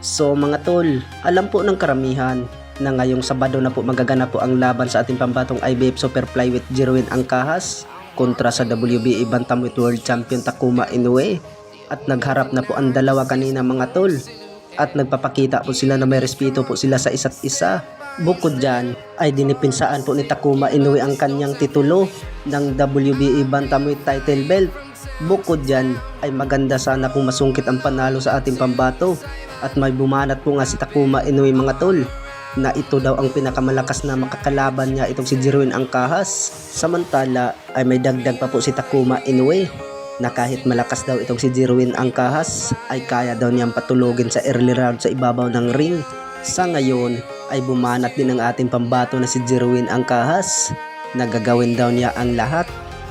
So mga tol, alam po ng karamihan na ngayong Sabado na po magaganap po ang laban sa ating pambatong IBF Super Flyweight Jerwin Angkahas kontra sa WBA Bantamweight World Champion Takuma Inoue. At nagharap na po ang dalawa kanina mga tol. At nagpapakita po sila na may respeto po sila sa isa't isa. Bukod dyan ay dinipinsaan po ni Takuma Inoue ang kanyang titulo ng WBA Bantamweight title belt. Bukod dyan ay maganda sana kung masungkit ang panalo sa ating pambato. At may bumanat po nga si Takuma Inoue mga tol na ito daw ang pinakamalakas na makakalaban niya itong si Jerwin Angkahas. Samantala ay may dagdag pa po si Takuma Inoue na kahit malakas daw itong si Jerwin Angkahas ay kaya daw niyang patulogin sa early round sa ibabaw ng ring. Sa ngayon ay bumanat din ang ating pambato na si Jerwin Angkahas na gagawin daw niya ang lahat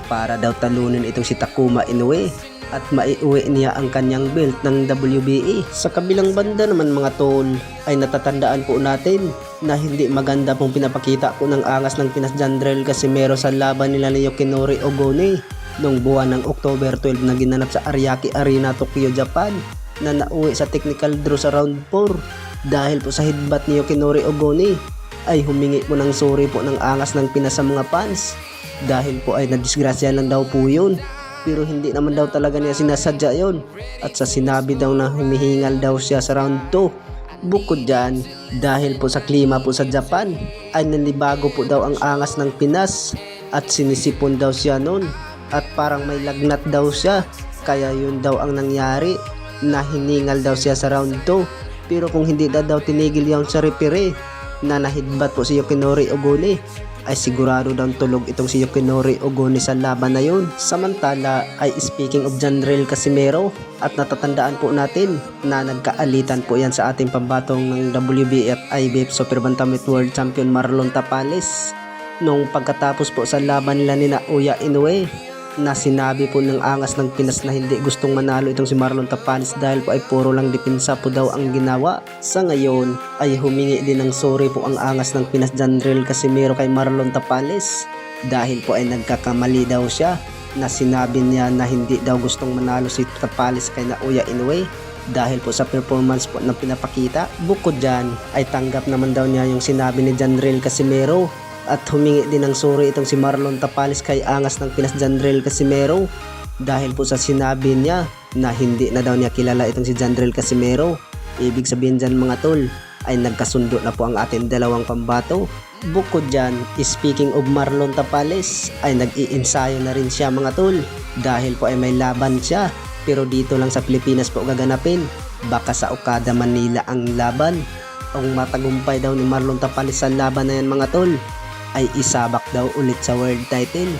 para daw talunin itong si Takuma Inoue at maiuwi niya ang kanyang belt ng WBA. Sa kabilang banda naman mga tol ay natatandaan po natin na hindi maganda pong pinapakita po ng angas ng Pinas Jandrel Casimero sa laban nila ni Yoshinori Ogone noong buwan ng October 12 na ginanap sa Ariake Arena, Tokyo, Japan na nauwi sa technical draw sa round 4 dahil po sa headbutt ni Yoshinori Ogone ay humingi po ng sorry po ng angas ng Pinas sa mga fans dahil po ay nadisgrasya lang daw po yun. Pero hindi naman daw talaga niya sinasadya yon. At sa sinabi daw na humihingal daw siya sa round 2. Bukod dyan, dahil po sa klima po sa Japan, ay nanibago po daw ang angas ng Pinas at sinisipon daw siya noon. At parang may lagnat daw siya, kaya yun daw ang nangyari na hiningal daw siya sa round 2. Pero kung hindi daw tinigil yun sa referee na nahidbat po si Yoshinori Ogone, ay sigurado daw tulog itong si Yoshinori Ogone sa laban na yun. Samantala ay speaking of Jandrel Casimero at natatandaan po natin na nagkaalitan po yan sa ating pambatong ng WBA at IBF Super Bantamweight World Champion Marlon Tapales nung pagkatapos po sa laban nila ni Naoya Inoue na sinabi po ng angas ng Pinas na hindi gustong manalo itong si Marlon Tapales dahil po ay puro lang depensa po daw ang ginawa. Sa ngayon ay humingi din ng sorry po ang angas ng Pinas Jandrel Casimero kay Marlon Tapales dahil po ay nagkakamali daw siya na sinabi niya na hindi daw gustong manalo si Tapales kay Naoya Inoue dahil po sa performance po na pinapakita. Bukod dyan ay tanggap naman daw niya yung sinabi ni Jandrel Casimero at humingi din ng sorry itong si Marlon Tapales kay angas ng Pinas Jandrel Casimero dahil po sa sinabi niya na hindi na daw niya kilala itong si Jandrel Casimero. Ibig sabihin dyan mga tol ay nagkasundo na po ang ating dalawang pambato. Bukod dyan, speaking of Marlon Tapales ay nag-iinsayo na rin siya mga tol dahil po ay may laban siya pero dito lang sa Pilipinas po gaganapin. Baka sa Okada, Manila ang laban. Ang matagumpay daw ni Marlon Tapales sa laban na yan mga tol ay isabak daw ulit sa world title.